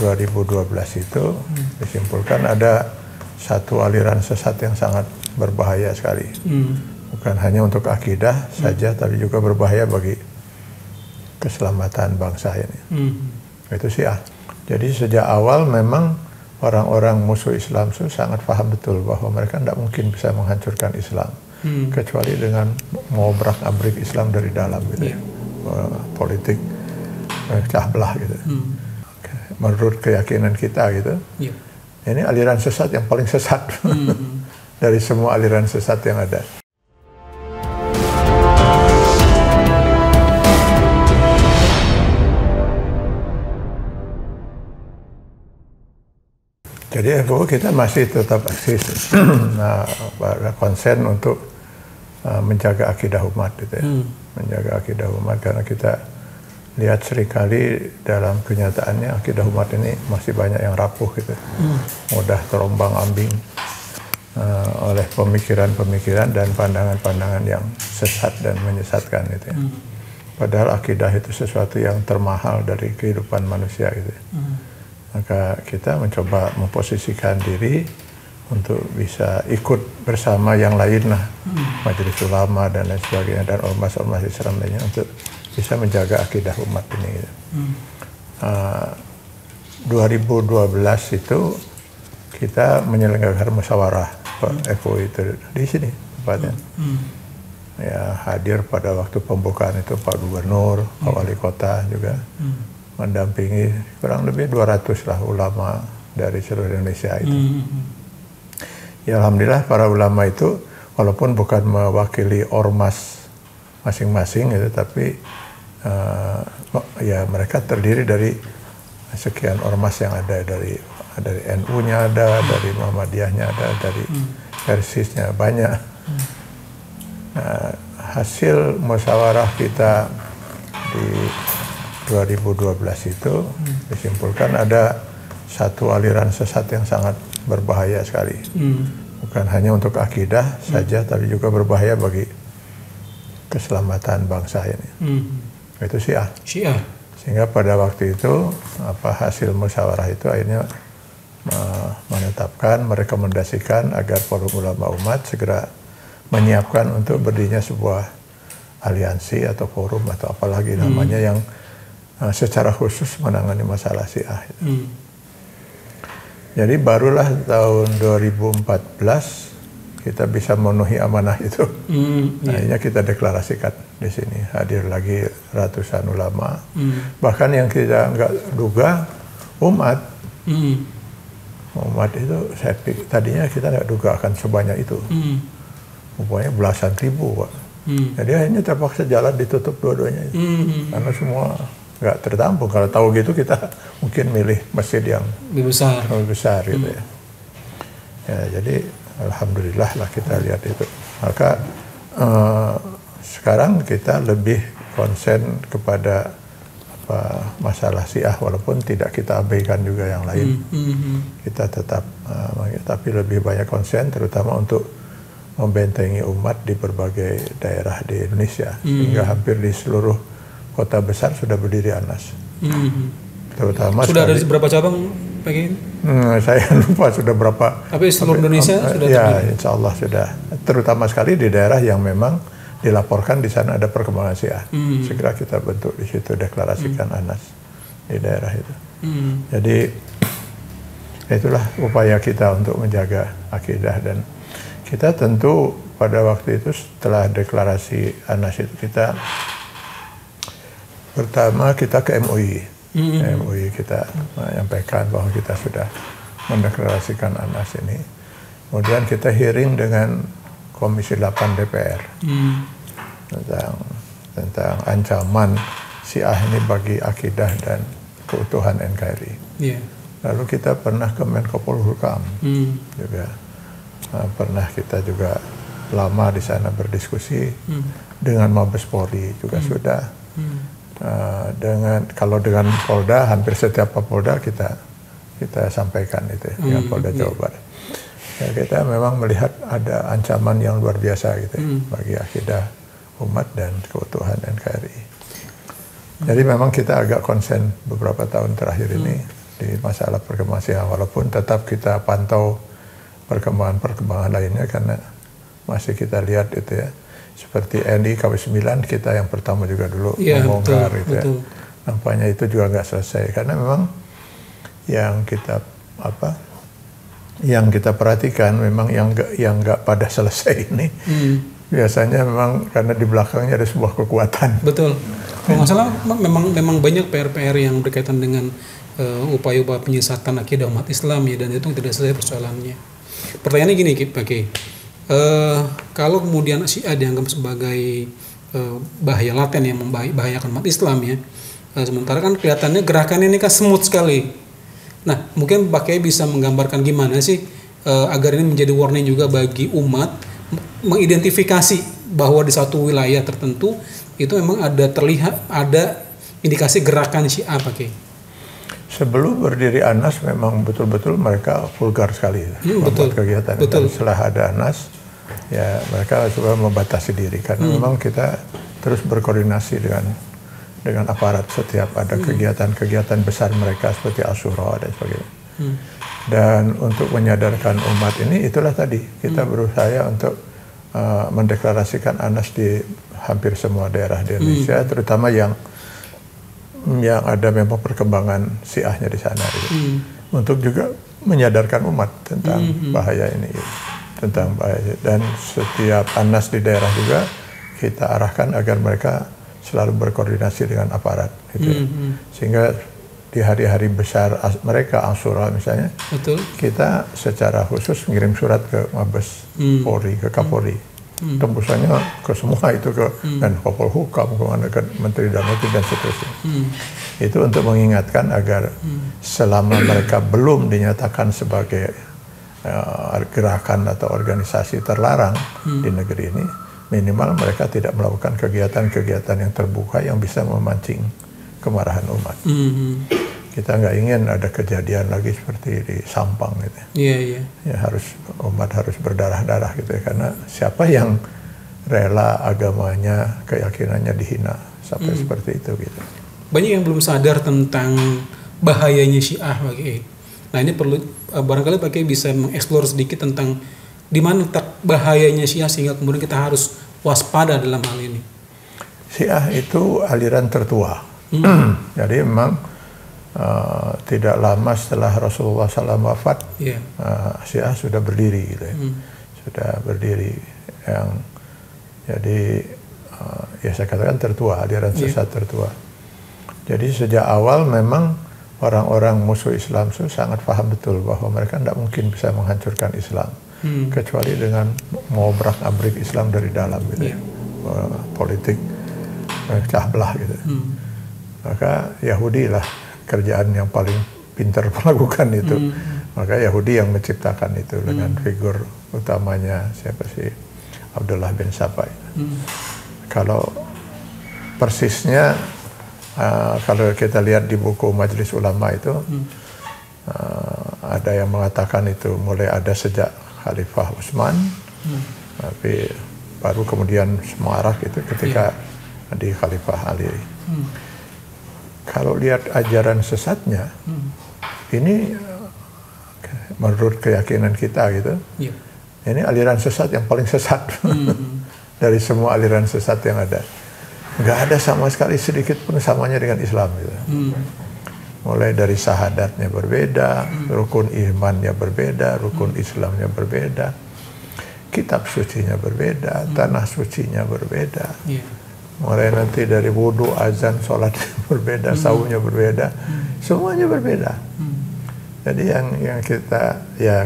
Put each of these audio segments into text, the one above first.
2012 itu disimpulkan ada satu aliran sesat yang sangat berbahaya sekali. Bukan hanya untuk akidah saja, tapi juga berbahaya bagi keselamatan bangsa ini. Itu Syiah. Jadi sejak awal memang orang-orang musuh Islam itu sangat paham betul bahwa mereka tidak mungkin bisa menghancurkan Islam kecuali dengan mengobrak-abrik Islam dari dalam gitu. Politik pecah belah gitu. Menurut keyakinan kita gitu. Ini aliran sesat yang paling sesat dari semua aliran sesat yang ada. Jadi FU kita masih tetap eksis, konsen untuk menjaga akidah umat gitu ya. Menjaga akidah umat karena kita lihat seringkali dalam kenyataannya akidah umat ini masih banyak yang rapuh gitu. Mudah terombang-ambing oleh pemikiran-pemikiran dan pandangan-pandangan yang sesat dan menyesatkan gitu ya. Padahal akidah itu sesuatu yang termahal dari kehidupan manusia gitu ya. Maka kita mencoba memposisikan diri untuk bisa ikut bersama yang lain lah, majelis ulama dan lain sebagainya, dan ormas-ormas Islam lainnya untuk bisa menjaga akidah umat ini. 2012 itu kita menyelenggarakan musyawarah FU itu di sini tempatnya. Ya, hadir pada waktu pembukaan itu Pak Gubernur, Pak Wali Kota juga. Mendampingi kurang lebih 200 lah ulama dari seluruh Indonesia itu. Ya alhamdulillah para ulama itu walaupun bukan mewakili ormas masing-masing gitu, tapi ya mereka terdiri dari sekian ormas yang ada, dari NU-nya ada, dari Muhammadiyahnya ada, dari Persisnya banyak. Nah, hasil musyawarah kita di 2012 itu disimpulkan ada satu aliran sesat yang sangat berbahaya sekali. Bukan hanya untuk akidah saja, tapi juga berbahaya bagi keselamatan bangsa ini. Itu Syiah. Sehingga pada waktu itu hasil musyawarah itu akhirnya menetapkan, merekomendasikan agar forum ulama umat segera menyiapkan untuk berdirinya sebuah aliansi atau forum atau apalagi namanya yang secara khusus menangani masalah Syiah. Jadi barulah tahun 2014 kita bisa memenuhi amanah itu. Akhirnya kita deklarasikan di sini, hadir lagi ratusan ulama. Bahkan yang kita nggak duga umat itu saya pikir, tadinya kita nggak duga akan sebanyak itu. Rupanya belasan ribu, Pak. Jadi akhirnya terpaksa jalan ditutup dua-duanya itu. Karena semua nggak tertampung. Kalau tahu gitu kita mungkin milih masjid yang lebih besar gitu ya. Ya jadi alhamdulillah lah kita lihat itu. Maka sekarang kita lebih konsen kepada masalah Syiah, walaupun tidak kita abaikan juga yang lain. Kita tetap tapi lebih banyak konsen terutama untuk membentengi umat di berbagai daerah di Indonesia. Hingga hampir di seluruh kota besar sudah berdiri ANAS. Terutama sudah ada berapa cabang, pengen? Saya lupa sudah berapa. Tapi seluruh Indonesia sudah ya, insya Allah sudah. Terutama sekali di daerah yang memang dilaporkan di sana ada perkembangan Syiah. Segera kita bentuk di situ, deklarasikan ANAS di daerah itu. Jadi itulah upaya kita untuk menjaga akidah, dan kita tentu pada waktu itu setelah deklarasi ANAS itu kita pertama kita ke MUI. MUI kita menyampaikan bahwa kita sudah mendeklarasikan ANAS ini. Kemudian kita hearing dengan Komisi 8 DPR tentang ancaman Syiah ini bagi akidah dan keutuhan NKRI. Lalu kita pernah ke Menko Polhukam juga. Pernah kita juga lama di sana berdiskusi dengan Mabes Polri juga sudah. Dengan Polda, hampir setiap Polda kita sampaikan itu dengan Polda Jawa Barat. Ya, kita memang melihat ada ancaman yang luar biasa gitu bagi akidah umat dan keutuhan NKRI. Jadi memang kita agak konsen beberapa tahun terakhir ini di masalah perkembangan Syiah, walaupun tetap kita pantau perkembangan lainnya karena masih kita lihat itu ya, seperti NI KW9 kita yang pertama juga dulu membongkar gitu ya. Nampaknya itu juga nggak selesai karena memang yang kita perhatikan memang yang nggak pada selesai ini biasanya memang karena di belakangnya ada sebuah kekuatan. Betul. Kalau nggak salah memang banyak PR yang berkaitan dengan upaya-upaya penyesatan akidah umat Islam ya, dan itu tidak selesai persoalannya. Pertanyaannya gini Pak Kiai, kalau kemudian Syiah dianggap sebagai bahaya laten yang membahayakan umat Islam ya, sementara kan kelihatannya gerakannya ini kan smooth sekali. Nah mungkin Pak Kiai bisa menggambarkan gimana sih agar ini menjadi warning juga bagi umat mengidentifikasi bahwa di satu wilayah tertentu itu memang terlihat ada indikasi gerakan Syiah Pak Kiai. Sebelum berdiri ANAS memang betul-betul mereka vulgar sekali membuat kegiatan. Dan setelah ada ANAS, ya mereka coba membatasi diri karena memang kita terus berkoordinasi dengan aparat setiap ada kegiatan-kegiatan besar mereka seperti Asyura dan sebagainya. Dan untuk menyadarkan umat ini, itulah tadi kita berusaha untuk mendeklarasikan ANAS di hampir semua daerah di Indonesia, terutama yang ada memang perkembangan Syiahnya di sana gitu. Untuk juga menyadarkan umat tentang bahaya ini tentang bahaya, dan setiap ANAS di daerah juga kita arahkan agar mereka selalu berkoordinasi dengan aparat gitu ya. Sehingga di hari-hari besar mereka Asyura misalnya, kita secara khusus mengirim surat ke Mabes Polri, ke Kapolri, tembusannya ke semua itu, ke Menko Polhukam, ke Menteri Dalam Negeri dan seterusnya. Itu untuk mengingatkan agar selama mereka belum dinyatakan sebagai gerakan atau organisasi terlarang di negeri ini, minimal mereka tidak melakukan kegiatan-kegiatan yang terbuka yang bisa memancing kemarahan umat. Kita nggak ingin ada kejadian lagi seperti di Sampang gitu. Ya umat harus berdarah-darah gitu ya, karena siapa yang rela agamanya, keyakinannya dihina sampai seperti itu gitu. Banyak yang belum sadar tentang bahayanya Syiah Pak Kiai. Nah ini perlu barangkali Pak Kiai bisa mengeksplor sedikit tentang di mana letak bahayanya Syiah sehingga kemudian kita harus waspada dalam hal ini. Syiah itu aliran tertua. Jadi memang tidak lama setelah Rasulullah SAW wafat, Syiah sudah berdiri gitu ya. Sudah berdiri yang jadi ya saya katakan tertua, aliran sesat tertua. Jadi sejak awal memang orang-orang musuh Islam itu sangat paham betul bahwa mereka tidak mungkin bisa menghancurkan Islam kecuali dengan mengobrak-abrik Islam dari dalam gitu ya. Politik pecah belah gitu. Maka Yahudi lah kerjaan yang paling pintar melakukan itu. Maka Yahudi yang menciptakan itu dengan figur utamanya siapa sih, Abdullah bin Saba. Kalau persisnya kalau kita lihat di buku Majelis Ulama itu ada yang mengatakan itu mulai ada sejak Khalifah Utsman, tapi baru kemudian semarak itu ketika di Khalifah Ali. Kalau lihat ajaran sesatnya, ini menurut keyakinan kita gitu, ini aliran sesat yang paling sesat dari semua aliran sesat yang ada. Nggak ada sama sekali sedikit pun samanya dengan Islam gitu. Mulai dari syahadatnya berbeda, rukun imannya berbeda, rukun Islamnya berbeda, kitab sucinya berbeda, tanah sucinya berbeda. Mulai nanti dari wudhu, azan, sholat berbeda, sahurnya berbeda, semuanya berbeda. Jadi yang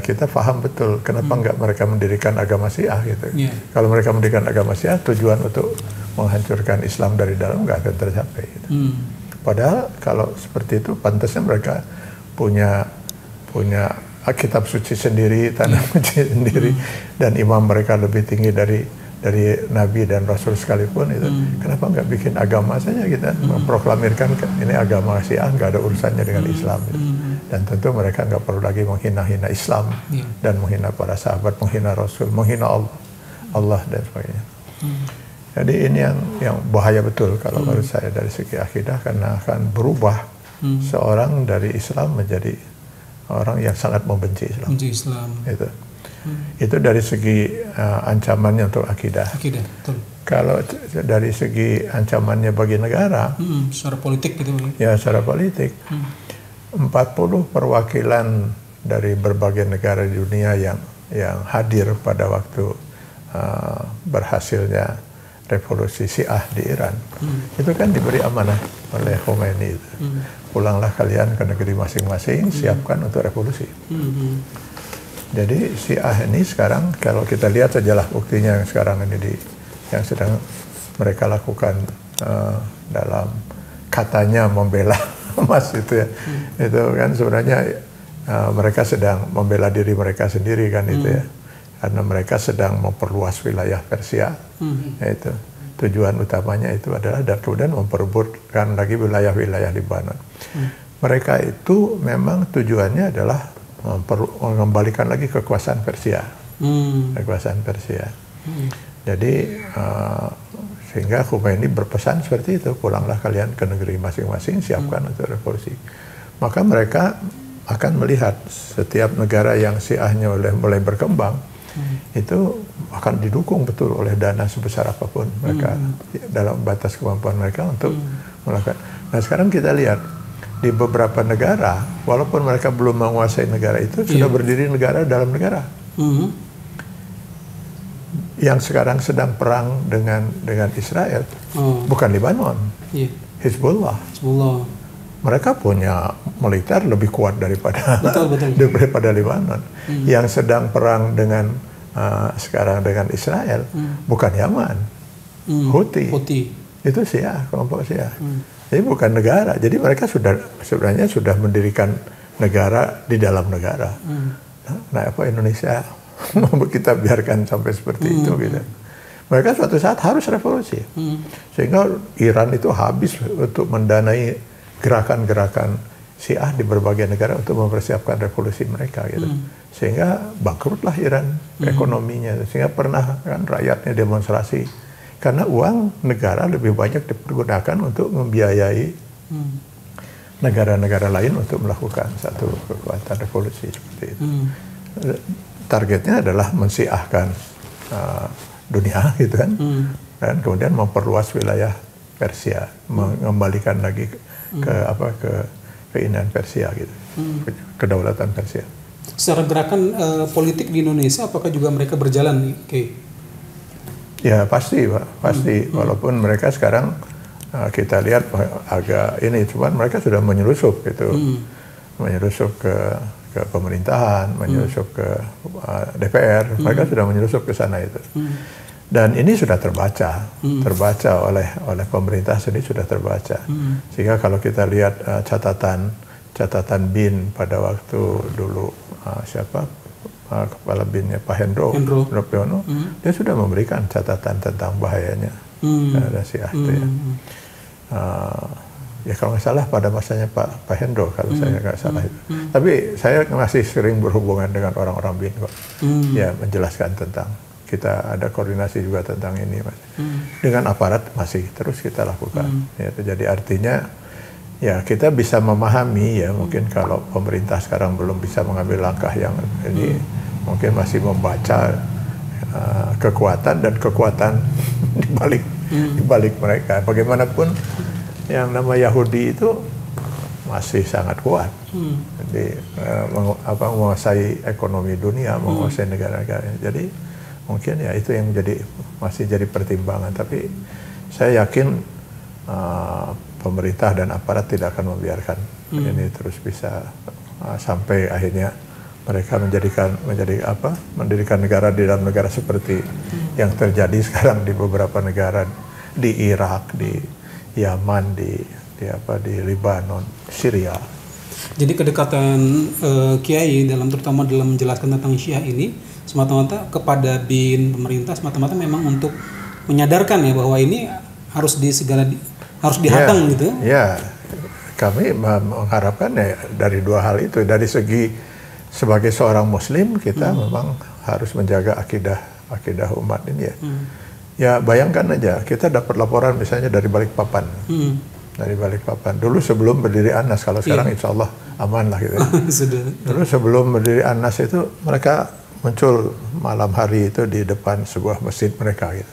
kita paham betul kenapa nggak mereka mendirikan agama Syiah gitu. Kalau mereka mendirikan agama Syiah, tujuan untuk menghancurkan Islam dari dalam nggak akan tercapai. Gitu. Padahal kalau seperti itu, pantasnya mereka punya kitab suci sendiri, tanah suci sendiri, dan imam mereka lebih tinggi dari Nabi dan Rasul sekalipun itu. Kenapa nggak bikin agama saja kita memproklamirkan ini agama Syiah, nggak ada urusannya dengan Islam. Gitu. Dan tentu mereka nggak perlu lagi menghina-hina Islam dan menghina para sahabat, menghina Rasul, menghina Allah dan sebagainya. Jadi ini yang bahaya betul kalau menurut saya dari segi akidah, karena akan berubah seorang dari Islam menjadi orang yang sangat membenci Islam. Benci Islam. Itu dari segi ancamannya untuk akidah. Akidah, betul. Kalau dari segi ancamannya bagi negara, secara politik gitu. Ya, secara politik. 40 perwakilan dari berbagai negara di dunia yang hadir pada waktu berhasilnya revolusi Syiah di Iran, itu kan diberi amanah oleh Khomeini. Pulanglah kalian ke negeri masing-masing, siapkan untuk revolusi. Jadi Syiah ini sekarang, kalau kita lihat sejarah buktinya yang sekarang ini yang sedang mereka lakukan dalam katanya membela Hamas itu ya, itu kan sebenarnya mereka sedang membela diri mereka sendiri kan itu ya. Karena mereka sedang memperluas wilayah Persia, itu tujuan utamanya itu adalah, dan kemudian memperebutkan lagi wilayah-wilayah Lebanon. Mereka itu memang tujuannya adalah mengembalikan lagi kekuasaan Persia, kekuasaan Persia. Jadi sehingga Khomeini berpesan seperti itu, pulanglah kalian ke negeri masing-masing, siapkan untuk revolusi. Maka mereka akan melihat setiap negara yang Syiahnya mulai berkembang, itu akan didukung betul oleh dana sebesar apapun mereka dalam batas kemampuan mereka untuk melakukan. Nah sekarang kita lihat di beberapa negara, walaupun mereka belum menguasai negara itu, sudah berdiri negara dalam negara. Yang sekarang sedang perang dengan Israel, bukan Lebanon, Hizbullah. Mereka punya militer lebih kuat daripada daripada Lebanon. Yang sedang perang dengan sekarang dengan Israel bukan Yaman, Houthi. Itu Syiah, kelompok Syiah. Jadi bukan negara. Jadi mereka sebenarnya sudah mendirikan negara di dalam negara. Nah, apa Indonesia kita biarkan sampai seperti itu gitu. Mereka suatu saat harus revolusi. Sehingga Iran itu habis untuk mendanai gerakan-gerakan Syiah di berbagai negara untuk mempersiapkan revolusi mereka gitu. Sehingga bangkrutlah Iran ekonominya. Sehingga pernah kan rakyatnya demonstrasi karena uang negara lebih banyak dipergunakan untuk membiayai negara-negara lain untuk melakukan satu kekuatan revolusi seperti itu. Targetnya adalah mensyiahkan dunia gitu kan, dan kemudian memperluas wilayah Persia, mengembalikan lagi ke keindahan Persia gitu, kedaulatan Persia. Secara gerakan politik di Indonesia, apakah juga mereka berjalan, Ya pasti, Pak, pasti. Walaupun mereka sekarang kita lihat agak ini, cuman mereka sudah menyelusup gitu, menyelusup ke pemerintahan, menyelusup ke DPR, mereka sudah menyelusup ke sana itu. Dan ini sudah terbaca oleh pemerintah sendiri, sudah terbaca. Sehingga kalau kita lihat catatan BIN pada waktu dulu kepala BIN-nya Pak Hendro Priyono, dia sudah memberikan catatan tentang bahayanya ada Syiah itu ya. Ya kalau nggak salah pada masanya Pak Hendro, kalau saya nggak salah itu. Tapi saya masih sering berhubungan dengan orang-orang BIN kok. Ya menjelaskan tentang, kita ada koordinasi juga tentang ini, Mas. Dengan aparat masih terus kita lakukan. Ya, jadi artinya ya kita bisa memahami ya, mungkin kalau pemerintah sekarang belum bisa mengambil langkah yang ini, mungkin masih membaca kekuatan di balik mereka. Bagaimanapun yang nama Yahudi itu masih sangat kuat. Jadi menguasai ekonomi dunia, menguasai negara-negara. Jadi mungkin ya itu yang masih jadi pertimbangan. Tapi saya yakin pemerintah dan aparat tidak akan membiarkan ini terus bisa sampai akhirnya mereka mendirikan negara di dalam negara seperti yang terjadi sekarang di beberapa negara, di Irak, di Yaman, di Lebanon, Syria. Jadi kedekatan Kiai terutama dalam menjelaskan tentang Syiah ini semata-mata kepada BIN pemerintah, semata-mata memang untuk menyadarkan ya bahwa ini harus dihadang gitu. Ya, kami mengharapkan ya dari dua hal itu. Dari segi sebagai seorang Muslim kita memang harus menjaga akidah umat ini ya. Ya bayangkan aja kita dapat laporan misalnya dari Balikpapan. dari Balikpapan. Dulu sebelum berdiri ANAS, kalau sekarang insya Allah aman lah gitu. Dulu sebelum berdiri ANAS itu mereka muncul malam hari itu di depan sebuah masjid mereka gitu.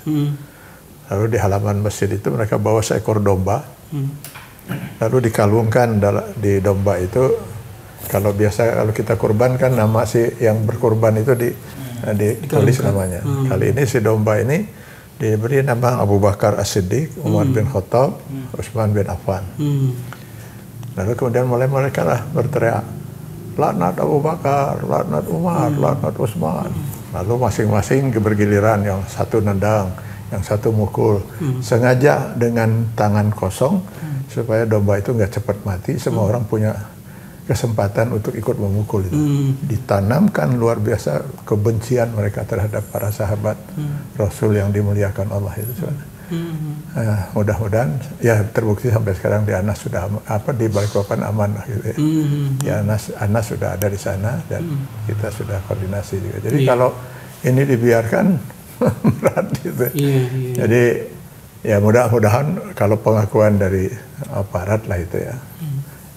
Lalu di halaman masjid itu mereka bawa seekor domba. Lalu dikalungkan di domba itu, kalau kita kurban kan nama si yang berkurban itu ditulis namanya. Kali ini si domba ini diberi nama Abu Bakar As-Siddiq, Umar bin Khattab, Utsman bin Affan. Lalu kemudian mulai mereka lah berteriak, laknat Abu Bakar, laknat Umar, laknat Utsman. Lalu masing-masing bergiliran, yang satu nendang, yang satu mukul, sengaja dengan tangan kosong supaya domba itu nggak cepat mati. Semua orang punya kesempatan untuk ikut memukul itu. Ditanamkan luar biasa kebencian mereka terhadap para sahabat Rasul yang dimuliakan Allah itu. Mudah-mudahan ya terbukti sampai sekarang di ANAS sudah di Balikpapan aman lah gitu ya. Di ANAS sudah ada di sana dan kita sudah koordinasi juga. Jadi kalau ini dibiarkan berat gitu. Jadi ya mudah-mudahan kalau pengakuan dari aparat lah itu ya.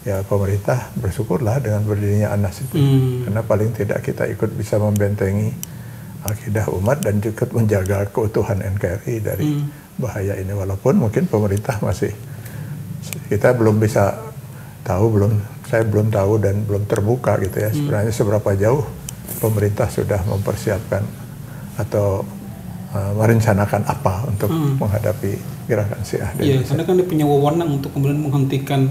Ya pemerintah bersyukurlah dengan berdirinya ANAS itu. Karena paling tidak kita ikut bisa membentengi akidah umat dan juga menjaga keutuhan NKRI dari bahaya ini. Walaupun mungkin pemerintah kita belum bisa tahu, saya belum tahu dan belum terbuka gitu ya. Sebenarnya seberapa jauh pemerintah sudah mempersiapkan atau merencanakan apa untuk menghadapi gerakan Syiah. Iya, karena kan dia punya wewenang untuk kemudian menghentikan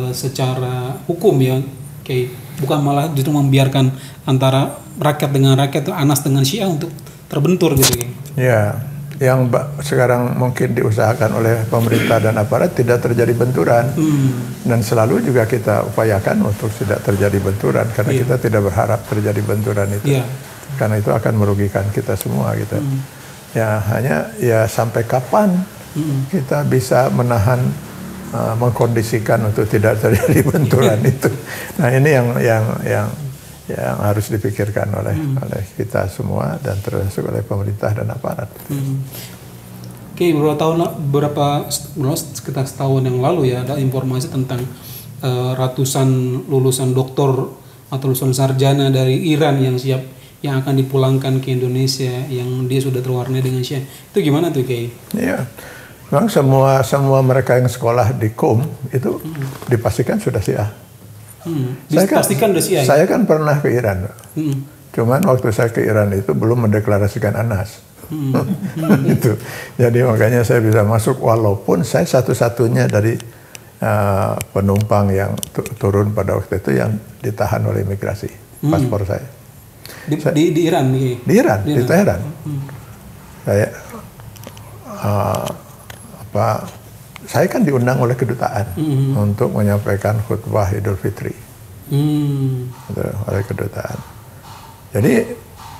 secara hukum ya, kayak bukan malah justru membiarkan antara rakyat dengan rakyat, ANAS dengan Syiah untuk terbentur gitu. Ya, yang sekarang mungkin diusahakan oleh pemerintah dan aparat tidak terjadi benturan, dan selalu juga kita upayakan untuk tidak terjadi benturan karena kita tidak berharap terjadi benturan itu, karena itu akan merugikan kita semua gitu. Ya hanya ya sampai kapan kita bisa menahan mengkondisikan untuk tidak terjadi benturan itu. Nah ini yang harus dipikirkan oleh kita semua dan termasuk oleh pemerintah dan aparat. Oke, sekitar setahun yang lalu ya ada informasi tentang ratusan lulusan doktor atau lulusan sarjana dari Iran yang akan dipulangkan ke Indonesia yang dia sudah terwarnai dengan Syiah. Itu gimana tuh Kiai? Iya. Memang semua mereka yang sekolah di KUM itu dipastikan sudah Syiah. Dipastikan sudah Syiah. Saya kan pernah ke Iran. Cuman waktu saya ke Iran itu belum mendeklarasikan ANAS. Gitu. Jadi makanya saya bisa masuk walaupun saya satu-satunya dari penumpang yang turun pada waktu itu yang ditahan oleh imigrasi. Paspor saya. Di Iran nih? Di Iran, di Teheran. Saya saya kan diundang oleh kedutaan untuk menyampaikan khutbah Idul Fitri oleh kedutaan. Jadi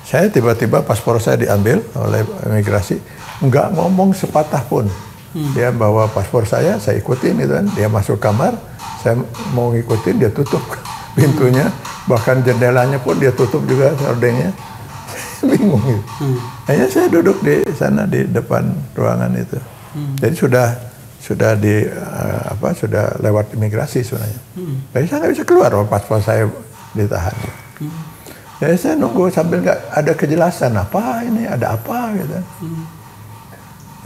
saya tiba-tiba paspor saya diambil oleh imigrasi, nggak ngomong sepatah pun. Dia bawa paspor saya ikutin itu kan. Dia masuk kamar, saya mau ngikutin, dia tutup pintunya, bahkan jendelanya pun dia tutup juga hordengnya. Bingung gitu. Hanya saya duduk di sana di depan ruangan itu. Jadi sudah lewat imigrasi sebenarnya. Jadi saya nggak bisa keluar, paspor saya ditahan. Jadi saya nunggu sambil nggak ada kejelasan apa ini, ada apa gitu.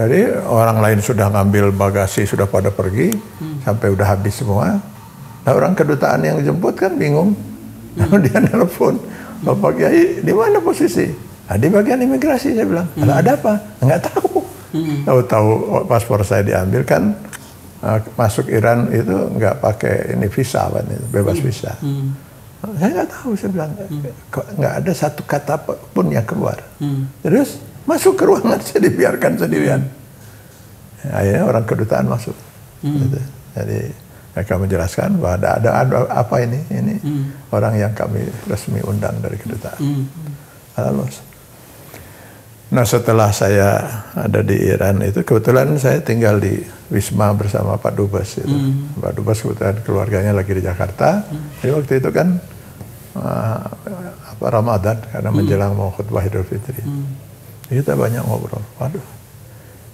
Jadi orang lain sudah ngambil bagasi, sudah pada pergi, sampai udah habis semua. Nah orang kedutaan yang jemput kan bingung. Lalu dia nelpon, Bapak Kiai di mana posisi? Nah, di bagian imigrasi, saya bilang. Ada apa? Nggak tahu. Tahu paspor saya diambil kan, masuk Iran itu nggak pakai ini visa kan, itu bebas visa. Saya nggak tahu, saya bilang nggak ada satu kata pun yang keluar. Terus masuk ke ruangan, saya dibiarkan sendirian. Akhirnya orang kedutaan masuk. Gitu. Jadi mereka menjelaskan bahwa ada apa ini orang yang kami resmi undang dari kedutaan. Lalu, nah setelah saya ada di Iran itu kebetulan saya tinggal di Wisma bersama Pak Dubes. Itu. Pak Dubes kebetulan keluarganya lagi di Jakarta. Jadi waktu itu kan Ramadan karena menjelang mau khutbah Idul Fitri. Kita banyak ngobrol. Waduh,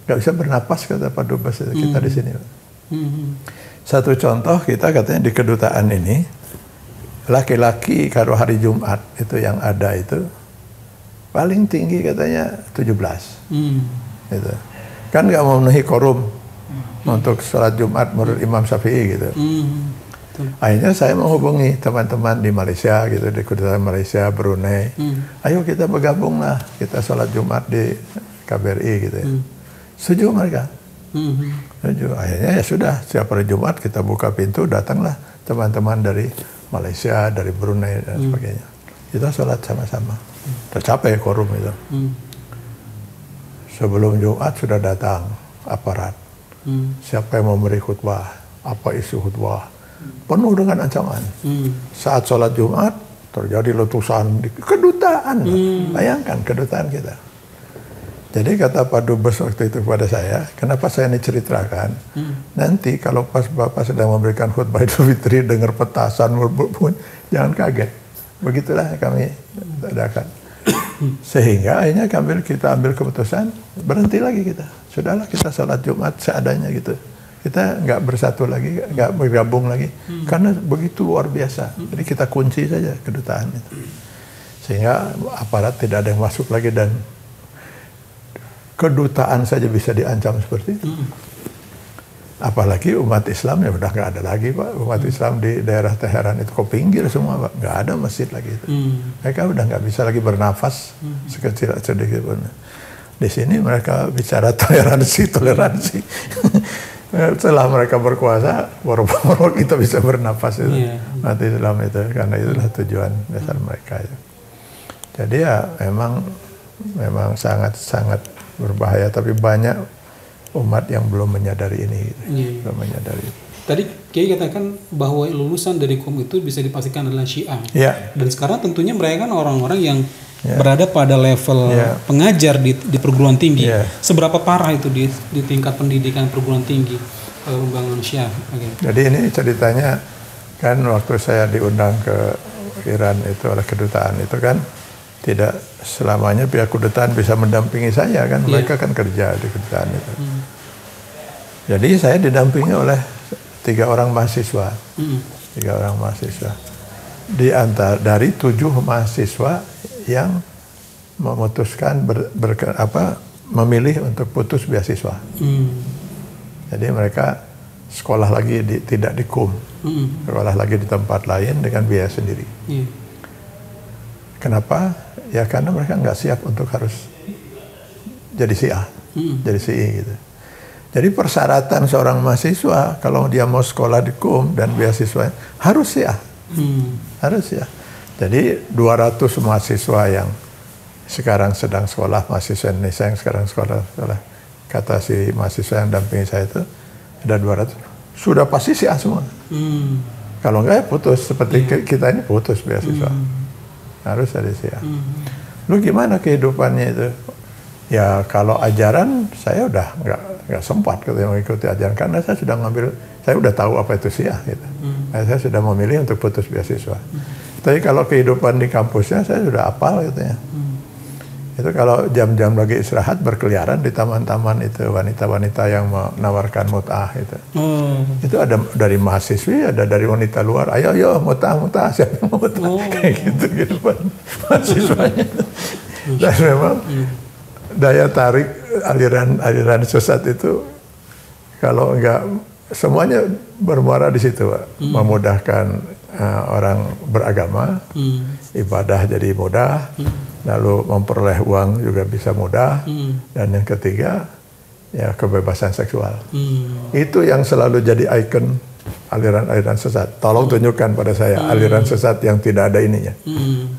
nggak bisa bernapas kata Pak Dubes itu, kita di sini. Satu contoh, kita katanya di kedutaan ini, laki-laki kalau hari Jumat itu yang ada itu paling tinggi katanya 17. Gitu. Kan nggak memenuhi quorum untuk sholat Jumat menurut Imam Syafi'i gitu. Akhirnya saya menghubungi teman-teman di Malaysia gitu, di kedutaan Malaysia, Brunei. Ayo kita bergabung lah, kita sholat Jumat di KBRI gitu ya. Setuju mereka. Setuju. Akhirnya ya sudah, setiap hari Jumat kita buka pintu, datanglah teman-teman dari Malaysia, dari Brunei dan sebagainya. Kita sholat sama-sama. Tercapai quorum itu. Sebelum Jumat sudah datang aparat. Siapa yang memberi khutbah, apa isu khutbah, penuh dengan ancaman. Saat sholat Jumat terjadi letusan di kedutaan. Bayangkan kedutaan kita. Jadi kata Pak Dubes waktu itu kepada saya, kenapa saya ini ceritakan, nanti kalau pas Bapak sedang memberikan khutbah Idul Fitri dengar petasan, jangan kaget. Begitulah kami adakan. Sehingga akhirnya kita ambil keputusan, berhenti lagi kita. Sudahlah kita sholat Jumat seadanya gitu. Kita nggak bersatu lagi, nggak bergabung lagi, karena begitu luar biasa. Jadi kita kunci saja kedutaan itu, sehingga aparat tidak ada yang masuk lagi dan kedutaan saja bisa diancam seperti itu. Apalagi umat Islam ya udah nggak ada lagi Pak. Umat Islam di daerah Teheran itu kok pinggir semua Pak, nggak ada masjid lagi itu. Mereka udah nggak bisa lagi bernafas sekecil sedikit pun. Di sini mereka bicara toleransi. Setelah mereka berkuasa, baru kita bisa bernafas itu, umat Islam itu, karena itulah tujuan dasar mereka itu. Jadi ya memang sangat berbahaya, tapi banyak umat yang belum menyadari ini, gitu. Belum menyadari. Tadi Kiai katakan bahwa lulusan dari KUM itu bisa dipastikan adalah Syiah. Dan sekarang tentunya mereka kan orang-orang yang berada pada level pengajar di perguruan tinggi. Seberapa parah itu di tingkat pendidikan perguruan tinggi pembangunan Syiah? Jadi ini ceritanya kan waktu saya diundang ke Iran itu oleh kedutaan itu kan tidak selamanya pihak kedutaan bisa mendampingi saya kan, mereka kan kerja di kedutaan itu. Jadi saya didampingi oleh 3 orang mahasiswa, 3 orang mahasiswa. Dari 7 mahasiswa yang memutuskan memilih untuk putus beasiswa. Jadi mereka sekolah lagi tidak di KUM, sekolah lagi di tempat lain dengan biaya sendiri. Kenapa? Ya karena mereka nggak siap untuk harus jadi Syiah, jadi Syi'i gitu. Jadi persyaratan seorang mahasiswa kalau dia mau sekolah di KUM dan beasiswa harus Syiah, harus Syiah. Jadi 200 mahasiswa yang sekarang sedang sekolah, mahasiswa Indonesia yang sekarang sekolah, kata si mahasiswa yang dampingi saya itu ada 200, sudah pasti Syiah semua. Kalau enggak ya putus, seperti kita ini putus beasiswa. Harus ada Syiah. Lu gimana kehidupannya itu? Ya kalau ajaran saya udah nggak sempat mengikuti ajaran karena saya sudah saya udah tahu apa itu Syiah gitu. Saya sudah memilih untuk putus beasiswa. Tapi kalau kehidupan di kampusnya saya sudah hafal gitu ya. Itu kalau jam-jam lagi istirahat berkeliaran di taman-taman itu wanita-wanita yang menawarkan mut'ah itu. Itu ada dari mahasiswi, ada dari wanita luar. Ayo mut'ah, siapa mau mut'ah? Kayak gitu mahasiswanya. Dan memang daya tarik aliran sesat itu kalau enggak semuanya bermuara di situ, Pak. Memudahkan orang beragama, ibadah jadi mudah, lalu memperoleh uang juga bisa mudah, dan yang ketiga ya kebebasan seksual. Itu yang selalu jadi ikon aliran-aliran sesat. Tolong tunjukkan pada saya aliran sesat yang tidak ada ininya.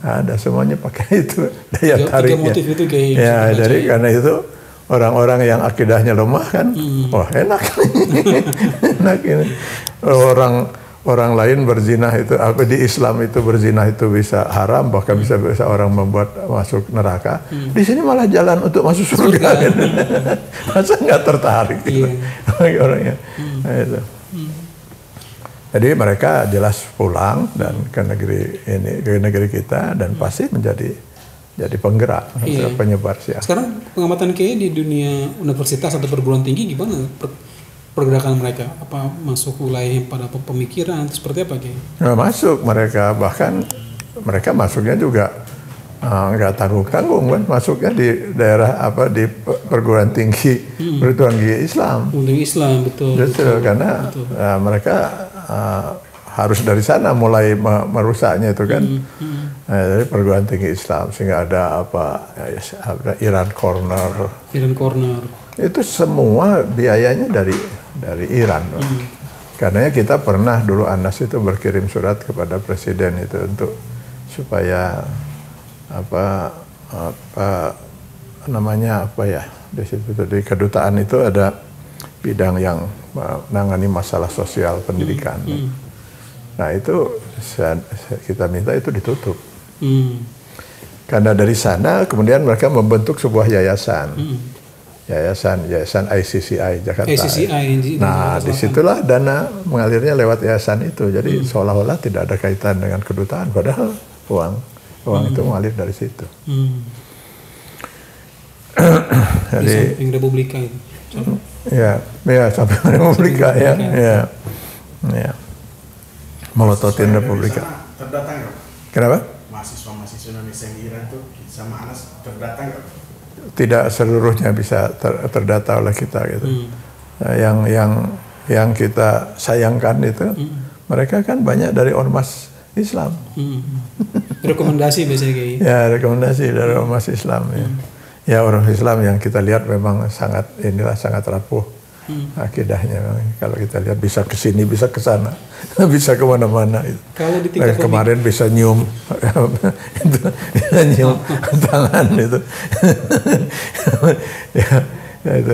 Ada, semuanya pakai itu daya tariknya. Itu ya, jadi karena itu orang-orang yang akidahnya lemah kan, wah enak, enak ini. Orang lain berzina itu, apa di Islam itu berzina itu bisa haram, bahkan bisa orang membuat masuk neraka. Di sini malah jalan untuk masuk surga. Masa nggak tertarik orangnya? Nah, itu. Jadi mereka jelas pulang dan ke negeri kita dan pasti menjadi penggerak, penyebar Syiah. Sekarang pengamatan Kiai di dunia universitas atau perguruan tinggi gimana pergerakan mereka? Apa masuk wilayah yang pada pemikiran seperti apa Kiai? Nah, masuk mereka, bahkan mereka masuknya juga nggak tanggung-tanggung kan, masuknya di daerah di perguruan tinggi perguruan tinggi Islam. Untuk Islam betul. Karena mereka harus dari sana mulai merusaknya itu kan. Dari perguruan tinggi Islam, sehingga ada Iran Corner. Iran Corner. Itu semua biayanya dari Iran. Karena kita pernah dulu Anas itu berkirim surat kepada presiden itu untuk supaya di situ di kedutaan itu ada bidang yang menangani masalah sosial pendidikan. Nah itu kita minta itu ditutup. Karena dari sana kemudian mereka membentuk sebuah yayasan. Yayasan ICCI Jakarta. Nah, disitulah dana mengalirnya lewat yayasan itu. Jadi seolah-olah tidak ada kaitan dengan kedutaan, padahal uang itu mengalir dari situ. Jadi samping Republika itu. Ya sampai Republika ya. Melototin Republika. Terdata nggak? Kenapa? Mahasiswa Indonesia yang di Iran itu sama Anas terdata nggak? Tidak seluruhnya bisa terdata oleh kita gitu. Nah, yang kita sayangkan itu mereka kan banyak dari ormas Islam. Rekomendasi biasanya kayak gitu. Ya, rekomendasi dari ormas Islam ya. Ya, ormas Islam yang kita lihat memang sangat rapuh akidahnya. Kalau kita lihat bisa ke sini, bisa ke sana, bisa ke mana-mana. Kalau di tingkat kemarin bisa nyium nyium tangan itu. ya itu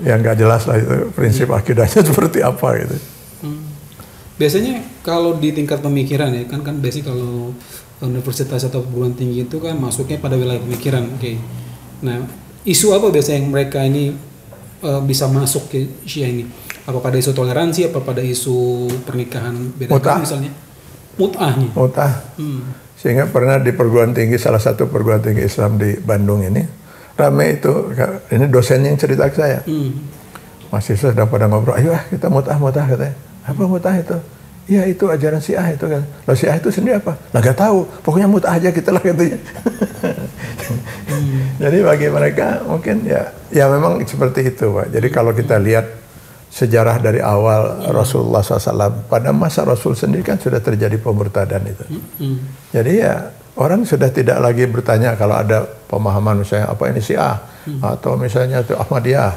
yang nggak jelas lah itu prinsip akidahnya seperti apa gitu. Biasanya kalau di tingkat pemikiran ya kan biasanya kalau universitas atau perguruan tinggi itu kan masuknya pada wilayah pemikiran. Nah, isu apa biasanya yang mereka ini bisa masuk ke Syiah ini? Apa pada isu toleransi, apa pada isu pernikahan beda agama misalnya? Mut'ah. Sehingga pernah di perguruan tinggi, salah satu perguruan tinggi Islam di Bandung ini, ramai itu, ini dosen yang cerita ke saya. Mahasiswa sedang pada ngobrol, ayo kita mut'ah katanya. Apa mut'ah itu? Iya itu ajaran Syiah itu kan. Lalu Syiah itu sendiri apa? Lah gak tahu, pokoknya mut'ah aja kita lah katanya. Jadi bagi mereka mungkin ya memang seperti itu Pak. Jadi kalau kita lihat sejarah dari awal Rasulullah SAW, pada masa Rasul sendiri kan sudah terjadi pemurtadan itu. Jadi ya orang sudah tidak lagi bertanya kalau ada pemahaman misalnya apa ini Syiah atau misalnya itu Ahmadiyah.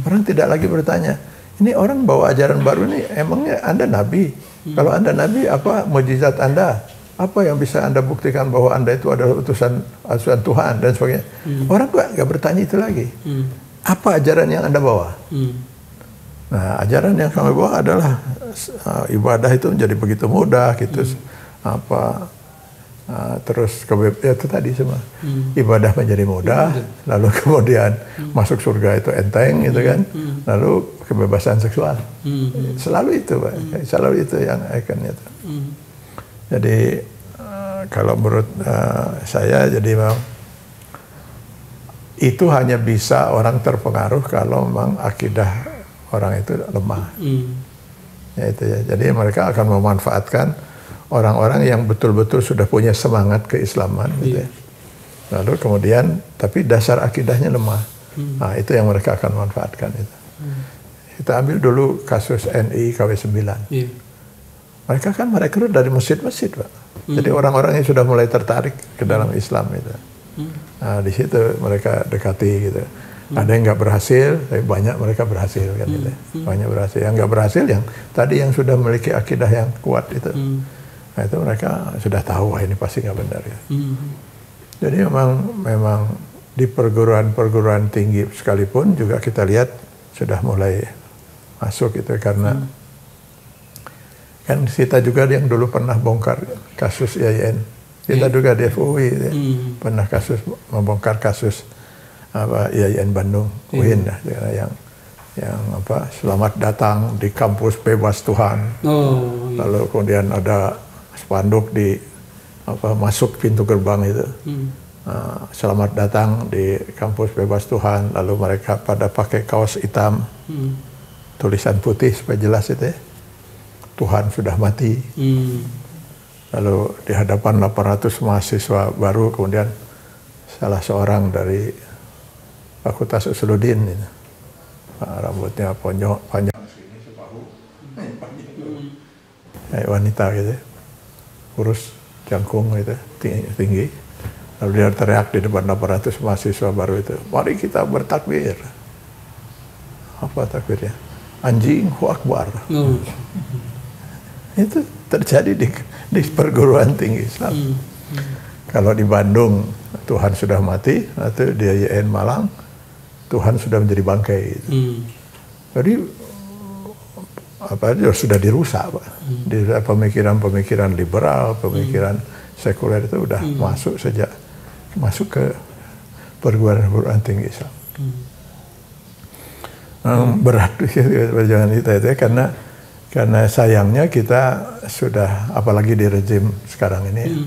Orang tidak lagi bertanya, ini orang bawa ajaran baru ini emangnya Anda Nabi? Kalau Anda Nabi apa mukjizat Anda? Apa yang bisa Anda buktikan bahwa Anda itu adalah utusan Tuhan dan sebagainya? Orang nggak bertanya itu lagi. Apa ajaran yang Anda bawa? Nah, ajaran yang kami bawa adalah ibadah itu menjadi begitu mudah, gitu. Terus itu tadi semua. Ibadah menjadi mudah, lalu kemudian masuk surga itu enteng, gitu kan? Lalu kebebasan seksual. Selalu itu, Pak. Selalu itu yang ikonnya itu. Jadi kalau menurut saya jadi memang itu hanya bisa orang terpengaruh kalau memang akidah orang itu lemah. Ya itu ya. Jadi mereka akan memanfaatkan orang-orang yang betul-betul sudah punya semangat keislaman gitu ya. Lalu kemudian tapi dasar akidahnya lemah. Nah, itu yang mereka akan manfaatkan itu. Kita ambil dulu kasus NI KW9. Mereka kan merekrut dari masjid-masjid, Pak. Jadi orang-orang yang sudah mulai tertarik ke dalam Islam itu. Nah, di situ mereka dekati gitu. Ada yang nggak berhasil, tapi banyak mereka berhasil kan gitu. Banyak berhasil. Yang nggak berhasil yang tadi yang sudah memiliki akidah yang kuat itu. Nah, itu mereka sudah tahu wah ini pasti nggak benar ya. Jadi memang di perguruan tinggi sekalipun juga kita lihat sudah mulai masuk itu karena kan kita juga yang dulu pernah bongkar kasus IAIN. Kita juga di FUI pernah membongkar kasus IAIN Bandung UIN yang selamat datang di kampus bebas Tuhan. Lalu kemudian ada spanduk di masuk pintu gerbang itu. Selamat datang di kampus bebas Tuhan. Lalu mereka pada pakai kaos hitam. tulisan putih supaya jelas itu ya. Tuhan sudah mati. Lalu di hadapan 800 mahasiswa baru, kemudian salah seorang dari Fakultas Usuluddin, rambutnya panjang segini separuh, kayak wanita gitu, kurus, jangkung gitu, tinggi. Lalu dia teriak di depan 800 mahasiswa baru itu, mari kita bertakbir. Apa takbirnya? Anjing, Allahu Akbar. Itu terjadi di perguruan tinggi Islam. Kalau di Bandung Tuhan sudah mati, atau di YN Malang Tuhan sudah menjadi bangkai. Jadi sudah dirusak, Pak. Pemikiran-pemikiran liberal, pemikiran sekuler itu udah masuk ke perguruan tinggi Islam. Berat perjuangan kita itu karena sayangnya kita sudah, apalagi di rezim sekarang ini,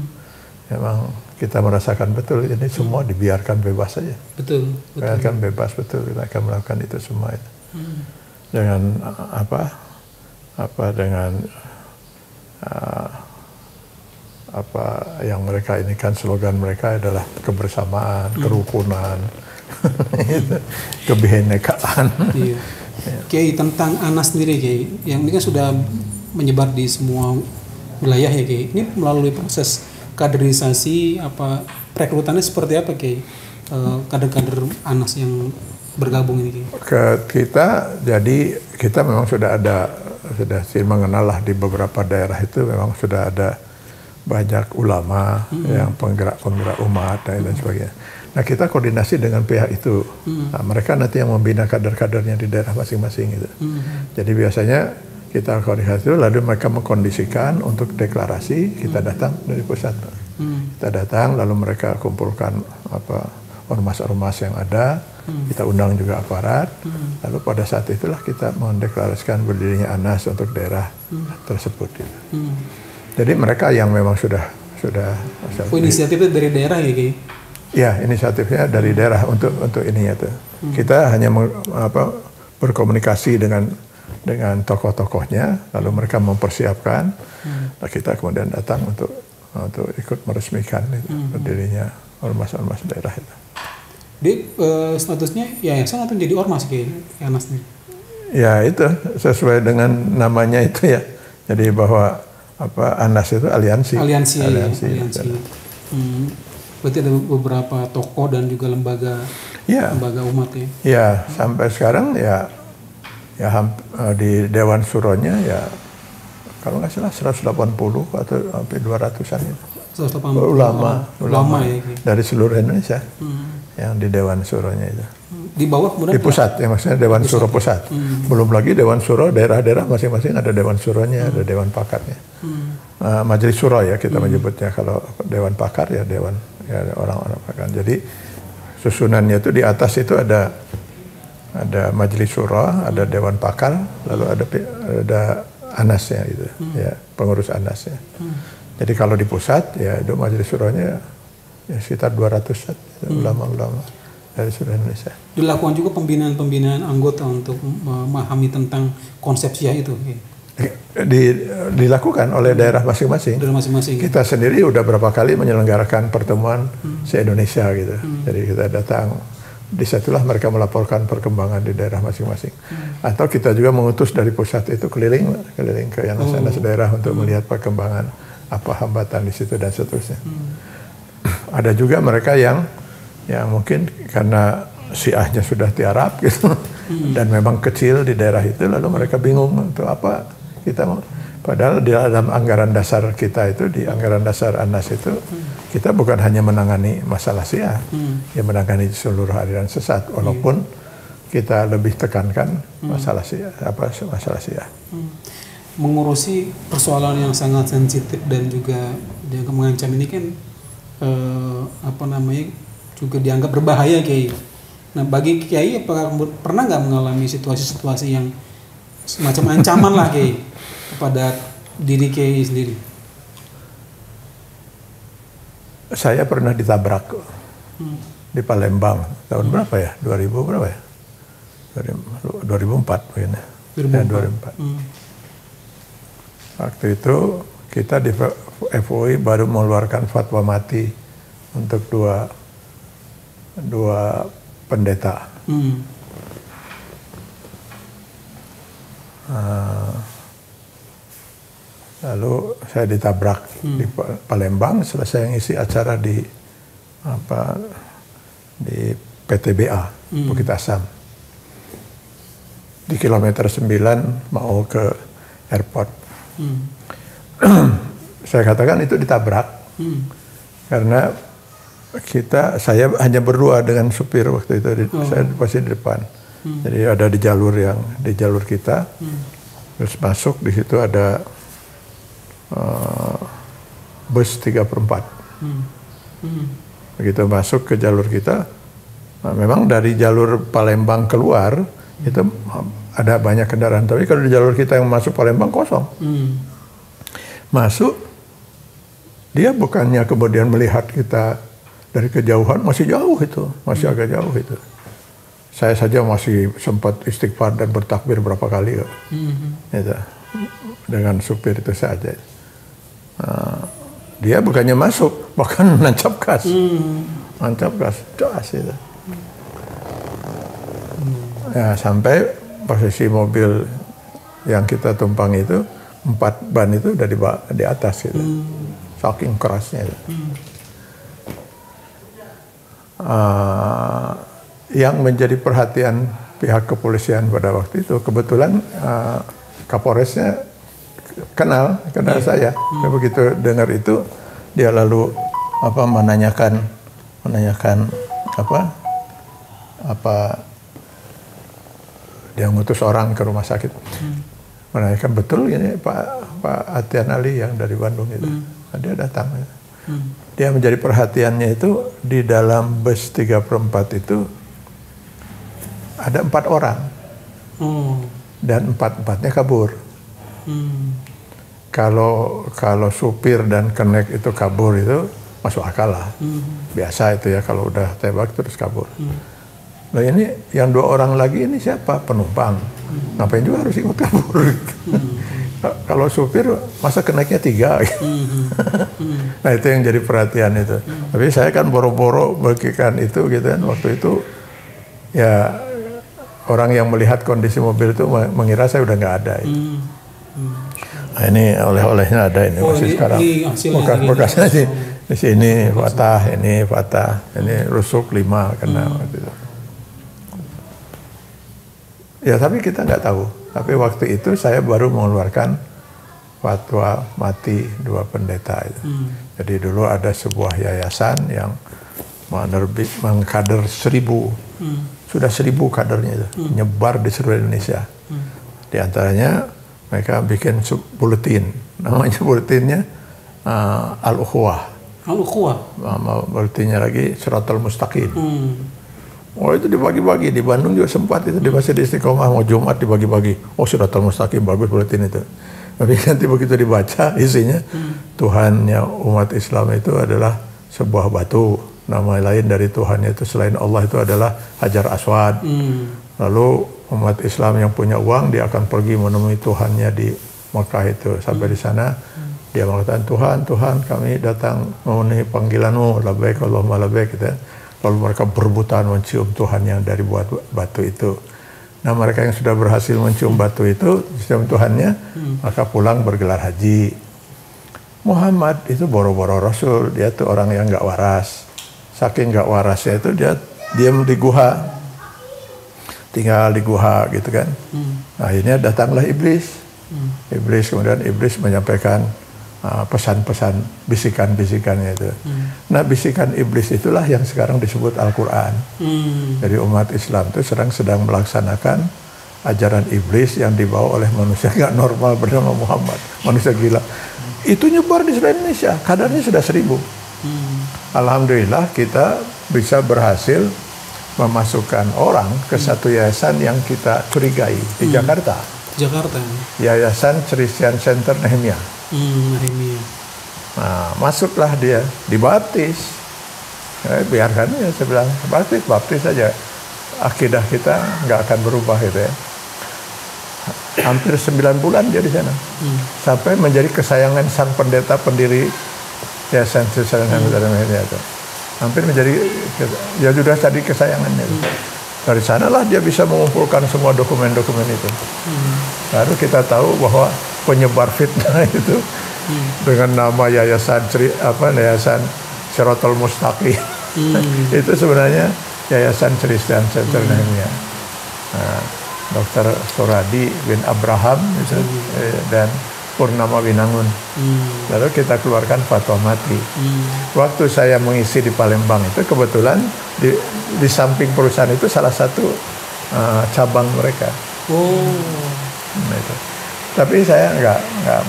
memang kita merasakan betul ini semua dibiarkan bebas saja. Betul. Biarkan bebas, betul, kita akan melakukan itu semua itu. Dengan apa yang mereka ini kan slogan mereka adalah kebersamaan, kerukunan, kebinekaan. Iya. Kiai, tentang Anas sendiri, Kiai, yang ini kan sudah menyebar di semua wilayah ya, Kiai. Ini melalui proses kaderisasi, perekrutannya seperti apa, Kiai? Kader-kader Anas yang bergabung ini, Kiai? Kita memang sudah mengenal lah di beberapa daerah itu, memang sudah ada banyak ulama yang penggerak-penggerak umat dan sebagainya. Nah, kita koordinasi dengan pihak itu. Nah, mereka nanti yang membina kader-kadernya di daerah masing-masing gitu. Jadi biasanya kita koordinasi itu, lalu mereka mengkondisikan untuk deklarasi, kita datang dari pusat. Kita datang, lalu mereka kumpulkan ormas-ormas yang ada, kita undang juga aparat, lalu pada saat itulah kita mendeklarasikan berdirinya Anas untuk daerah tersebut. Gitu. Jadi mereka yang memang sudah inisiatifnya dari daerah ya, Kiai? Ya, inisiatifnya dari daerah untuk ininya tuh. Kita hanya berkomunikasi dengan tokoh-tokohnya, lalu mereka mempersiapkan, nah kita kemudian datang untuk ikut meresmikan berdirinya ormas-ormas daerah itu. Di statusnya yayasan atau jadi ormas, Kiai, Anas nih? Ya itu sesuai dengan namanya itu ya. Jadi bahwa Anas itu aliansi. Berarti ada beberapa tokoh dan juga lembaga umat ya? Ya, sampai sekarang ya di Dewan Suronya ya kalau nggak salah 180 atau hampir 200-an itu. 180 ulama ya, dari seluruh Indonesia yang di Dewan Suronya itu. Di bawah kemudian di pusat, ya maksudnya Dewan Suro pusat. Belum lagi Dewan Suro daerah-daerah masing-masing ada Dewan Suronya, ada Dewan Pakarnya. Majelis Suro ya kita menyebutnya, kalau Dewan Pakar ya Dewan orang-orang pakar. Jadi susunannya itu di atas itu ada Majelis Suro, ada Dewan Pakar, lalu ada Anasnya gitu, ya pengurus Anasnya. Jadi kalau di pusat ya itu Majelis Suronya ya sekitar 200 ulama-ulama dari seluruh Indonesia. Dilakukan juga pembinaan anggota untuk memahami tentang konsep Syiah itu. Dilakukan oleh daerah masing-masing. Kita sendiri udah berapa kali menyelenggarakan pertemuan se-Indonesia gitu. Jadi kita datang, disitulah mereka melaporkan perkembangan di daerah masing-masing. Atau kita juga mengutus dari pusat itu keliling ke Anas daerah untuk melihat perkembangan, apa hambatan di situ dan seterusnya. Ada juga mereka yang mungkin karena Syiahnya sudah tiarap gitu dan memang kecil di daerah itu, lalu mereka bingung untuk apa kita padahal di dalam anggaran dasar kita itu, di anggaran dasar Anas itu kita bukan hanya menangani masalah Syiah, ya menangani seluruh aliran sesat, walaupun kita lebih tekankan masalah Syiah, masalah Syiah. Mengurusi persoalan yang sangat sensitif dan juga yang mengancam ini kan juga dianggap berbahaya, Kiai. Nah, bagi Kiai, apakah pernah nggak mengalami situasi-situasi yang semacam ancaman lah, Kiai, kepada diri Kiai sendiri? Saya pernah ditabrak di Palembang tahun berapa ya? 2000 berapa ya? 2004 mungkin. Ya, 2004. Waktu itu kita di FUI baru mengeluarkan fatwa mati untuk dua pendeta. Lalu saya ditabrak di Palembang, selesai ngisi acara di PTBA Bukit Asam. Di kilometer 9 mau ke airport. Saya katakan itu ditabrak karena saya hanya berdua dengan supir waktu itu, saya pasti di depan. Jadi ada di jalur kita, terus masuk di situ ada bus 3/4. Begitu masuk ke jalur kita, memang dari jalur Palembang keluar itu ada banyak kendaraan, tapi kalau di jalur kita yang masuk Palembang kosong. Masuk, dia bukannya kemudian melihat kita dari kejauhan, masih jauh itu, masih agak jauh itu. Saya saja masih sempat istighfar dan bertakbir berapa kali kok. Gitu. Dengan supir itu saja. Dia bukannya masuk, bahkan nancap gas. Nancap gas, gas itu. Ya, sampai posisi mobil yang kita tumpangi itu, 4 ban itu udah di atas gitu. Saking kerasnya itu. Yang menjadi perhatian pihak kepolisian pada waktu itu, kebetulan Kapolresnya kenal saya. Begitu dengar itu, dia lalu menanyakan dia ngutus orang ke rumah sakit. Menanyakan, betul ini Pak Atian Ali yang dari Bandung itu. Dia datang. Dia menjadi perhatiannya itu di dalam bus 3/4 itu ada 4 orang. Dan 4-4-nya kabur. Kalau supir dan kenek itu kabur itu masuk akal lah. Biasa itu ya, kalau udah tembak terus kabur. Nah ini yang 2 orang lagi ini siapa? Penumpang. Ngapain juga harus ikut kabur? Kalau supir masa keneknya 3? Nah itu yang jadi perhatian itu. Tapi saya kan boro-boro bagikan itu gitu kan. Waktu itu ya orang yang melihat kondisi mobil itu mengira saya udah nggak ada. Nah ini oleh-olehnya ada ini masih sekarang. Bekas-bekasnya di sini patah, ini rusuk 5 kena waktu itu. Ya tapi kita nggak tahu. Tapi waktu itu saya baru mengeluarkan fatwa mati 2 pendeta itu. Jadi dulu ada sebuah yayasan yang mengkader 1000, sudah 1000 kadernya itu, nyebar di seluruh Indonesia. Di antaranya mereka bikin buletin, namanya buletinnya Al-Ukhuwah. Al-Ukhuwah. Buletinnya lagi Shiratal Mustaqim. Oh itu dibagi-bagi, di Bandung juga sempat itu di Masjid Istiqomah mau Jumat dibagi-bagi. Oh Shiratal Mustaqim, bagus buletin itu. Tapi nanti begitu dibaca isinya, Tuhannya umat Islam itu adalah sebuah batu. Nama lain dari Tuhannya itu selain Allah itu adalah Hajar Aswad. Lalu umat Islam yang punya uang dia akan pergi menemui Tuhannya di Mekah itu. Sampai di sana dia mengatakan, Tuhan kami datang memenuhi panggilanmu, labbaik Allahumma labbaik gitu. Lalu mereka berebutan mencium Tuhan yang dari buat batu itu. Nah mereka yang sudah berhasil mencium batu itu, mencium Tuhannya, maka pulang bergelar haji. Muhammad itu boro-boro Rasul, dia tuh orang yang nggak waras. Saking nggak warasnya itu dia diam di guha, tinggal di guha gitu kan. Akhirnya datanglah iblis. Kemudian iblis menyampaikan pesan-pesan, bisikan-bisikannya itu. Nah bisikan iblis itulah yang sekarang disebut Al-Quran. Jadi umat Islam itu sedang melaksanakan ajaran iblis yang dibawa oleh manusia nggak normal bernama Muhammad, manusia gila. Itu nyebar di seluruh Indonesia, kadarnya sudah 1000. Alhamdulillah kita bisa berhasil memasukkan orang ke satu yayasan yang kita curigai di Jakarta. Yayasan Christian Center Nehemia. Nah, masuklah dia, dibaptis. Biarkan ya, saya bilang, baptis saja. Akidah kita nggak akan berubah gitu ya. hampir 9 bulan dia di sana. Sampai menjadi kesayangan sang pendeta pendiri Yayasan Sesar Media itu. Hampir menjadi, ya sudah tadi kesayangannya. Dari sanalah dia bisa mengumpulkan semua dokumen-dokumen itu. Lalu kita tahu bahwa penyebar fitnah itu dengan nama Yayasan Siratal Mustaqim itu sebenarnya Yayasan Christian Center Nehemia. Dr. Suradi bin Abraham itu, dan Purnama Winangun. Lalu kita keluarkan fatwa mati. Waktu saya mengisi di Palembang itu kebetulan di samping perusahaan itu salah satu cabang mereka. Nah, itu. Tapi saya nggak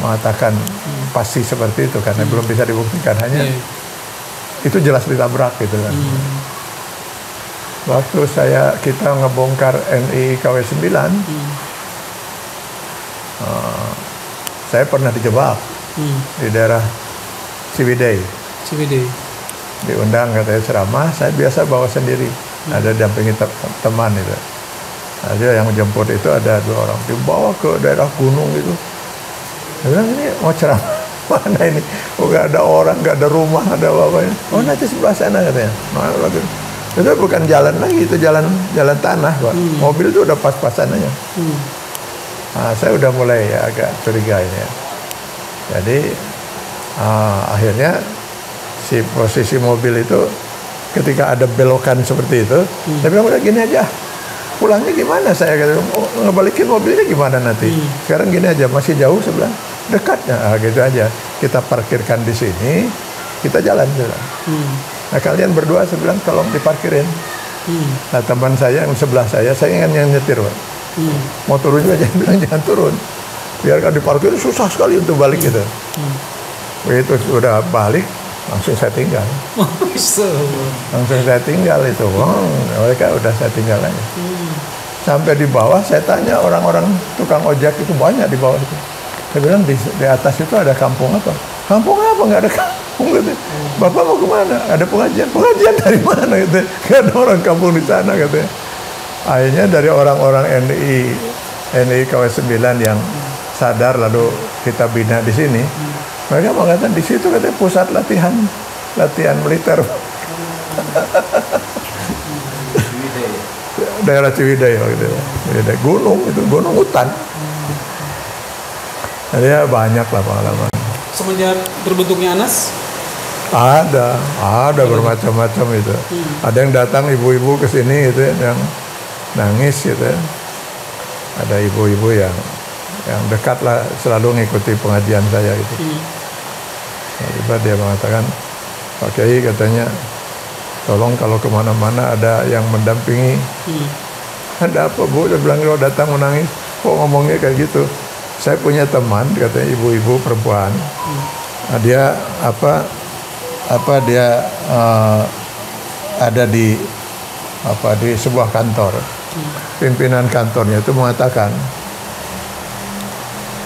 mengatakan pasti seperti itu karena belum bisa dibuktikan, hanya itu jelas ditabrak gitu kan. Waktu kita ngebongkar NI KW 9, saya pernah dijebak di daerah Ciwidey. Diundang katanya ceramah, saya biasa bawa sendiri. Ada dampingi teman itu. Ada yang jemput itu ada 2 orang, dibawa ke daerah gunung itu. Saya bilang, ini mau ceramah mana ini? Oh, gak ada orang, gak ada rumah, ada apa-apa. Oh, nanti sebelah sana katanya. Itu bukan jalan lagi, itu jalan tanah, Pak. Mobil itu udah pas-pasan aja. Nah, saya udah mulai agak curiga ini ya. Jadi akhirnya si posisi mobil itu ketika ada belokan seperti itu, saya bilang udah gini aja. Pulangnya gimana saya kata, ngebalikin mobilnya gimana nanti? Sekarang gini aja, masih jauh sebelah, dekatnya, gitu aja. Kita parkirkan di sini, kita jalan. Nah kalian berdua saya bilang tolong diparkirin. Nah teman saya yang sebelah saya ingin yang nyetir, Pak. Mau turun juga bilang jangan turun. Biar kalau diparkir susah sekali untuk balik gitu. Begitu sudah balik, langsung saya tinggal. Langsung saya tinggal itu. Mereka udah saya tinggal aja. Sampai di bawah saya tanya orang-orang tukang ojek itu banyak di bawah itu. Saya bilang di atas itu ada kampung apa? Kampung apa? Nggak ada kampung gitu. Bapak mau kemana? Ada pengajian. Pengajian dari mana gitu? Nggak ada orang kampung di sana katanya. Akhirnya dari orang-orang NI KW 9 yang sadar lalu kita bina di sini. Mereka mengatakan di situ katanya pusat latihan militer. Daerah Ciwidey gitu. Gunung itu, gunung hutan. Jadi ya banyak lah pengalaman. Semenjak terbentuknya ANAS? Ada bermacam-macam itu. Ada yang datang ibu-ibu ke sini gitu, yang nangis gitu. Ada ibu-ibu yang dekat lah selalu ngikuti pengajian saya gitu. Tiba dia mengatakan, Pak Kiai katanya, tolong kalau kemana-mana ada yang mendampingi. Ada apa Bu? Dia bilang kalau datang menangis. Kok ngomongnya kayak gitu? Saya punya teman katanya ibu-ibu perempuan. Nah, dia ada di sebuah kantor. Pimpinan kantornya itu mengatakan,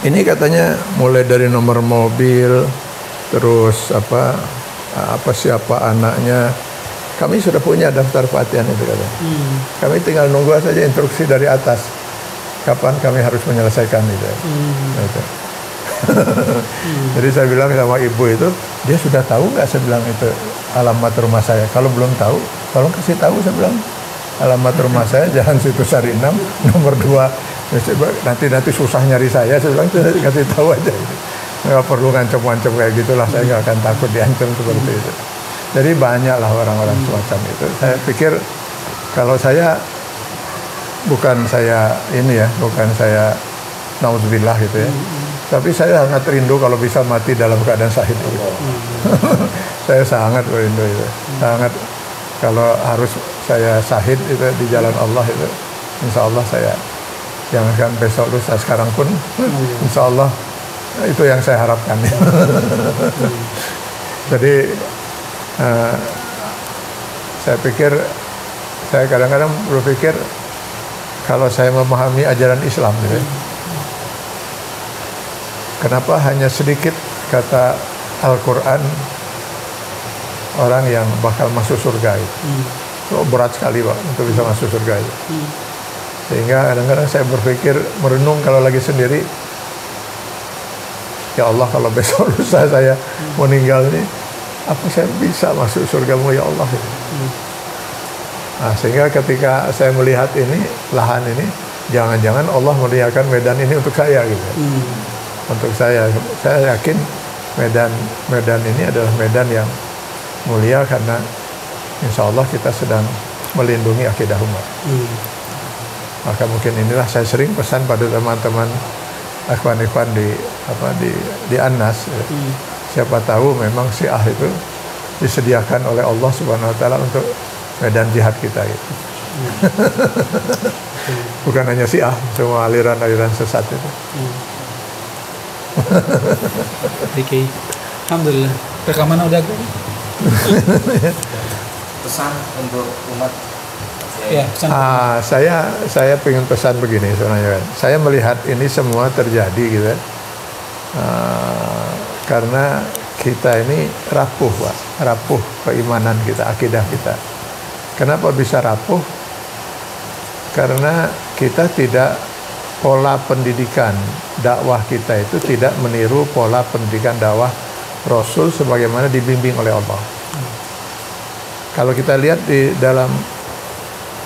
ini katanya mulai dari nomor mobil, terus siapa anaknya. Kami sudah punya daftar pelatihan itu katanya. Kami tinggal nunggu saja instruksi dari atas. Kapan kami harus menyelesaikan itu. Gitu. Jadi saya bilang sama ibu itu, dia sudah tahu nggak? Saya bilang itu alamat rumah saya. Kalau belum tahu, tolong kasih tahu. Saya bilang alamat rumah saya Jalan Situsari 6 nomor 2. Nanti susah nyari saya bilang kasih tahu aja. Nggak perlu ngancam-ngancam kayak gitulah. Saya nggak akan takut diancam seperti itu. Jadi banyaklah orang-orang semacam itu. Saya pikir kalau saya bukan saya naudzubillah gitu ya. Tapi saya sangat rindu kalau bisa mati dalam keadaan syahid. Saya sangat rindu itu. Sangat kalau harus saya syahid itu di jalan Allah itu, insya Allah saya jangan besok lusa sekarang pun, insya Allah itu yang saya harapkan. Jadi saya kadang-kadang berpikir kalau saya memahami ajaran Islam gitu ya, kenapa hanya sedikit kata Al-Quran orang yang bakal masuk surga itu. Berat sekali Pak untuk bisa masuk surga itu. Sehingga kadang-kadang saya berpikir, merenung kalau lagi sendiri, ya Allah kalau besok lusa saya meninggal ini, apa saya bisa masuk surgamu ya Allah? Nah, sehingga ketika saya melihat ini, lahan ini, jangan-jangan Allah melihatkan medan ini untuk saya gitu. Untuk saya yakin medan ini adalah medan yang mulia karena insya Allah kita sedang melindungi akidah umat. Maka mungkin inilah saya sering pesan pada teman-teman ikhwan-ikhwan di Anas. Siapa tahu memang Syiah itu disediakan oleh Allah Subhanahu Wa Taala untuk medan jihad kita gitu. Bukan hanya Syiah, semua aliran-aliran sesat itu. Oke, alhamdulillah. Rekaman udah gue. Pesan untuk umat. Ya, pesan. Saya pengen pesan begini sebenarnya. Saya melihat ini semua terjadi gitu. Karena kita ini rapuh, Pak. Rapuh keimanan kita, akidah kita. Kenapa bisa rapuh? Karena kita tidak, pola pendidikan dakwah kita itu tidak meniru pola pendidikan dakwah Rasul sebagaimana dibimbing oleh Allah. Kalau kita lihat di dalam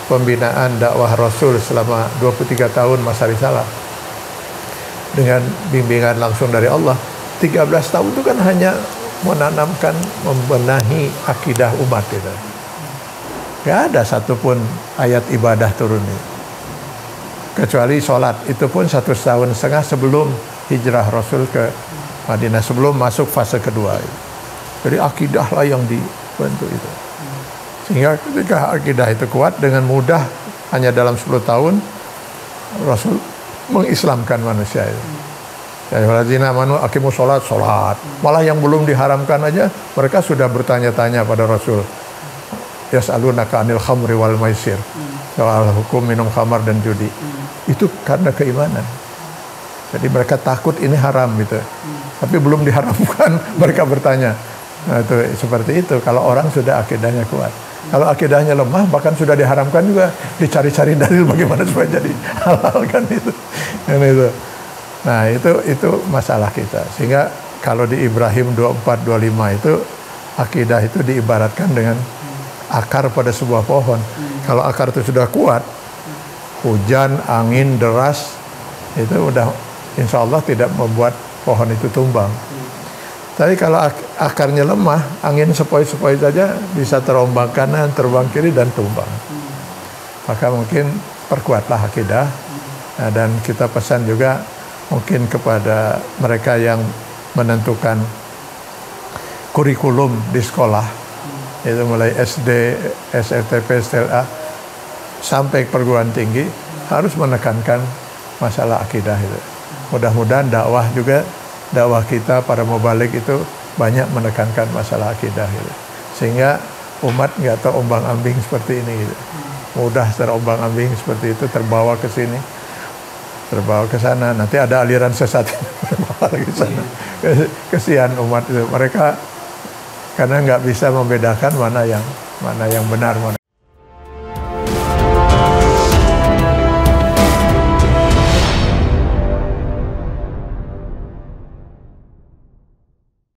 pembinaan dakwah Rasul selama 23 tahun masa risalah dengan bimbingan langsung dari Allah, 13 tahun itu kan hanya menanamkan, membenahi akidah umat kita. Gak ada satupun ayat ibadah turun kecuali sholat, itu pun 1,5 tahun sebelum hijrah Rasul ke Madinah, sebelum masuk fase kedua. Jadi akidahlah yang dibentuk itu. Sehingga ketika akidah itu kuat, dengan mudah hanya dalam 10 tahun Rasul mengislamkan manusia itu. Ya walladzina amanu aqimus sholat. Malah yang belum diharamkan aja mereka sudah bertanya-tanya pada Rasul. Yas'alunaka 'anil khamri wal maisir. Soal hukum minum khamar dan judi. Itu karena keimanan. Jadi mereka takut ini haram gitu. Tapi belum diharamkan mereka bertanya. Nah, itu seperti itu kalau orang sudah akidahnya kuat. Kalau akidahnya lemah, bahkan sudah diharamkan juga dicari-cari dalil bagaimana supaya jadi halal kan itu. Nah, itu masalah kita. Sehingga kalau di Ibrahim 24-25 itu akidah itu diibaratkan dengan akar pada sebuah pohon. Kalau akar itu sudah kuat, hujan, angin, deras, itu udah insya Allah tidak membuat pohon itu tumbang. Tapi kalau akarnya lemah, angin sepoi-sepoi saja bisa terombang kanan, terbang kiri, dan tumbang. Maka mungkin perkuatlah akidah. Nah, dan kita pesan juga mungkin kepada mereka yang menentukan kurikulum di sekolah, itu mulai SD, SLTP, STLA, sampai perguruan tinggi, harus menekankan masalah akidah itu. Mudah-mudahan dakwah kita para mubalik itu banyak menekankan masalah akidah gitu. Sehingga umat nggak terombang-ambing seperti ini gitu. Mudah terombang-ambing seperti itu, terbawa ke sini, terbawa ke sana, nanti ada aliran sesat terbawa lagi ke sana. Kesian umat itu, mereka karena nggak bisa membedakan mana yang benar, mana